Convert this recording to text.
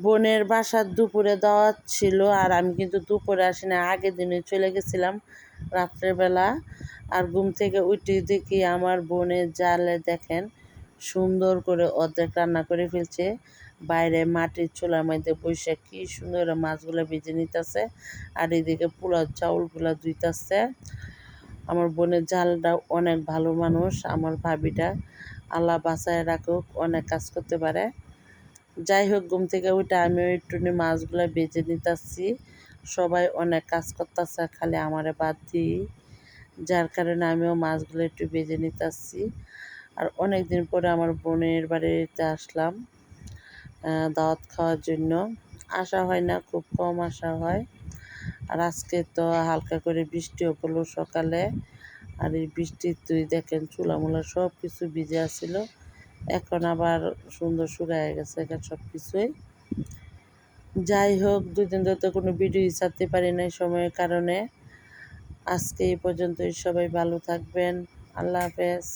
বোনের বাসার দুপুরে দাওয়াত ছিল, আর আমি কিন্তু দুপুরে আসি না, আগের দিনে চলে গেছিলাম রাত্রেবেলা। আর ঘুম থেকে উঠে দেখি আমার বোনের জালে দেখেন সুন্দর করে অর্ধেক রান্না করে ফেলছে। বাইরে মাটির চুলার মধ্যে বসে কি সুন্দর মাছগুলো ভেজে নিতেছে, আর এদিকে পোলাও চাউলগুলো ধুইতেছে। আমার বোনের জালটা অনেক ভালো মানুষ, আমার ভাবিটা আল্লাহ বাঁচায় রাখুক, অনেক কাজ করতে পারে। যাই হোক, ঘুম থেকে উঠে আমিও একটু মাছগুলো বেজে নিতেছি। সবাই অনেক কাজ করতেছে, খালি আমারে বাদ দিই, যার কারণে আমিও মাছগুলো একটু বেজে নিতেছি। আর অনেক দিন পরে আমার বোনের বাড়িতে আসলাম দাওয়াত খাওয়ার জন্য। আসা হয় না, খুব কম আসা হয়। আর আজকে তো হালকা করে বৃষ্টিও পড়লো সকালে, আর এই বৃষ্টির তুই দেখেন চুলামুলা সব কিছু ভিজে আসছিল, এখন আবার সুন্দর শুকায় গেছে এখন সব কিছুই। যাই হোক, দুদিন ধরে তো কোনো ভিডিও ছাড়তে পারি নাই সময়ের কারণে। আজকে এই পর্যন্তই, সবাই ভালো থাকবেন, আল্লাহ হাফেজ।